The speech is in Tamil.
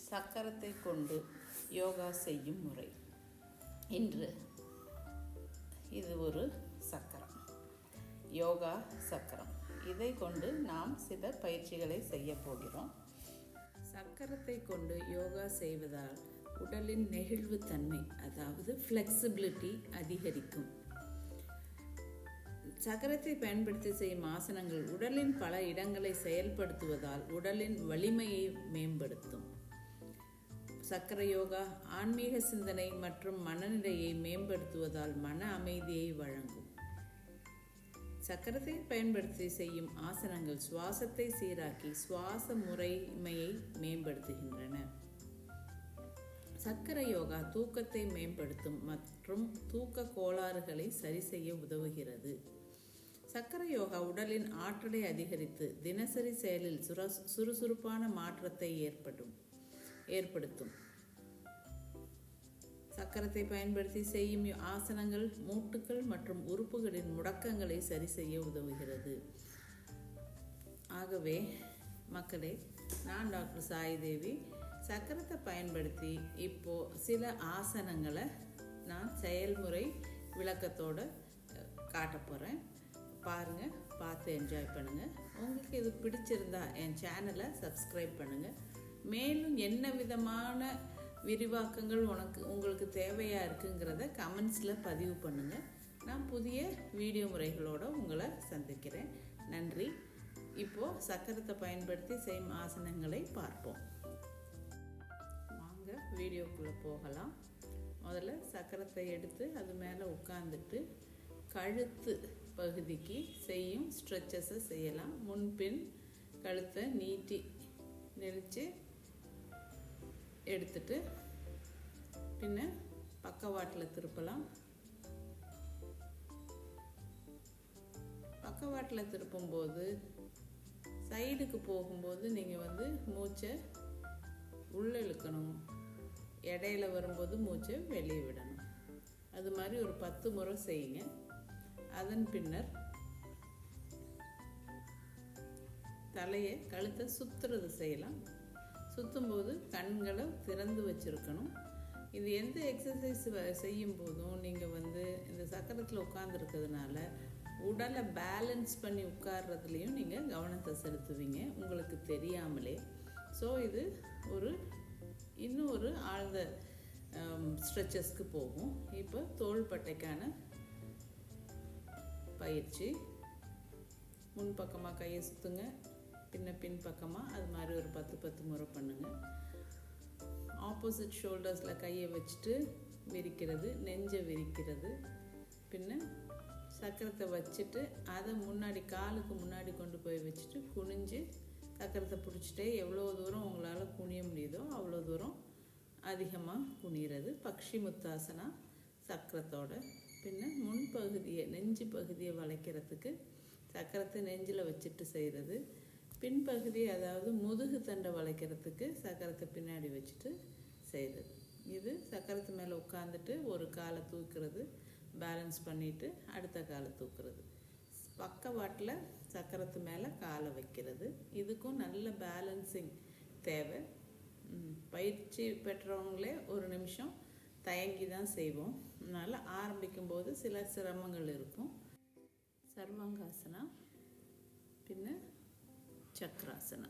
சக்கரத்தை கொண்டு யோகா செய்யும் முறை. இன்று இது ஒரு சக்கரம், யோகா சக்கரம். இதை கொண்டு நாம் சில பயிற்சிகளை செய்ய போகிறோம். சக்கரத்தை கொண்டு யோகா செய்வதால் உடலின் நெகிழ்வு தன்மை, அதாவது ஃப்ளெக்சிபிலிட்டி அதிகரிக்கும். சக்கரத்தை பயன்படுத்தி செய்யும் ஆசனங்கள் உடலின் பல இடங்களை செயல்படுத்துவதால் உடலின் வலிமையை மேம்படுத்தும். சக்கர யோகா ஆன்மீக சிந்தனை மற்றும் மனநிலையை மேம்படுத்துவதால் மன அமைதியை வழங்கும். சக்கரத்தை பயன்படுத்தி செய்யும் ஆசனங்கள் சுவாசத்தை சீராக்கி சுவாச முறைமையை மேம்படுத்துகின்றன. சக்கர யோகா தூக்கத்தை மேம்படுத்தும் மற்றும் தூக்க கோளாறுகளை சரி செய்ய உதவுகிறது. சக்கர யோகா உடலின் ஆற்றலை அதிகரித்து தினசரி செயலில் சுறுசுறுப்பான மாற்றத்தை ஏற்படுத்தும். சக்கரத்தை பயன்படுத்தி செய்யும் ஆசனங்கள் மூட்டுகள் மற்றும் உறுப்புகளின் முடக்கங்களை சரி செய்ய உதவுகிறது. ஆகவே மக்களே, நான் டாக்டர் சாய்தேவி சக்கரத்தை பயன்படுத்தி இப்போ சில ஆசனங்களை நான் செயல்முறை விளக்கத்தோடு காட்ட போகிறேன். பாருங்கள், பார்த்து என்ஜாய் பண்ணுங்கள். உங்களுக்கு இது பிடிச்சிருந்தா என் சேனலை சப்ஸ்கிரைப் பண்ணுங்கள். மேலும் என்ன விதமான விரிவாக்கங்கள் உங்களுக்கு தேவையாக இருக்குங்கிறத கமெண்ட்ஸில் பதிவு பண்ணுங்கள். நான் புதிய வீடியோ முறைகளோடு உங்களை சந்திக்கிறேன். நன்றி. இப்போது சக்கரத்தை பயன்படுத்தி செய்யும் ஆசனங்களை பார்ப்போம். வாங்க வீடியோக்குள்ளே போகலாம். முதல்ல சக்கரத்தை எடுத்து அது மேலே உட்காந்துட்டு கழுத்து பகுதிக்கு செய்யும் ஸ்ட்ரெச்சஸை செய்யலாம். முன்பின் கழுத்தை நீட்டி நெளிச்சு எடுத்துட்டு பின்ன பக்கவாட்டில் திருப்பலாம். பக்கவாட்டில் திருப்பும்போது சைடுக்கு போகும்போது நீங்கள் மூச்சை உள்ளே இழுக்கணும், இடையில வரும்போது மூச்சை வெளியே விடணும். அது மாதிரி ஒரு 10 முறை செய்யுங்க. அதன் பின்னர் தலையை கழுத்தை சுற்றுறது செய்யலாம். சுற்றும்போது கண்களை திறந்து வச்சுருக்கணும். இது எந்த எக்ஸசைஸ் செய்யும் போதும் நீங்கள் இந்த சக்கரத்தில் உட்கார்ந்துருக்கிறதுனால உடலை பேலன்ஸ் பண்ணி உட்கார்றதுலேயும் நீங்கள் கவனத்தை செலுத்துவீங்க உங்களுக்கு தெரியாமலே. ஸோ இது இன்னும் ஒரு ஆழ்ந்த ஸ்ட்ரெச்சஸ்க்கு போகும். இப்போ தோள்பட்டைக்கான பயிற்சி. முன்பக்கமாக கையை சுற்றுங்க, பின் பக்கமாக அது மாதிரி ஒரு 10 முறை பண்ணுங்கள். ஆப்போசிட் ஷோல்டர்ஸில் கையை வச்சுட்டு விரிக்கிறது, நெஞ்சை விரிக்கிறது. பின்ன சக்கரத்தை வச்சுட்டு அதை காலுக்கு முன்னாடி கொண்டு போய் வச்சுட்டு குனிஞ்சு சக்கரத்தை பிடிச்சிட்டே எவ்வளோ தூரம் உங்களால் குனிய முடியுதோ அவ்வளோ தூரம் அதிகமாக குனிகிறது. பக்ஷி முத்தாசனா சக்கரத்தோட. பின்ன முன்பகுதியை நெஞ்சு பகுதியை வளைக்கிறதுக்கு சக்கரத்தை நெஞ்சில் வச்சுட்டு செய்கிறது. பின்பகுதி, அதாவது முதுகு தண்டை வளைக்கிறதுக்கு சக்கரத்தை பின்னாடி வச்சுட்டு செய்கிறது. இது சக்கரத்து மேலே உட்காந்துட்டு ஒரு காலை தூக்குறது, பேலன்ஸ் பண்ணிவிட்டு அடுத்த காலை தூக்குறது. பக்கவாட்டில் சக்கரத்து மேலே காலை வைக்கிறது. இதுக்கும் நல்ல பேலன்சிங் தேவை. பயிற்சி பெற்றவங்களே ஒரு நிமிஷம் தயங்கி தான் செய்வோம். அதனால் ஆரம்பிக்கும்போது சில சிரமங்கள் இருக்கும். சர்வாங்காசனா, பின்ன சக்கராசனா.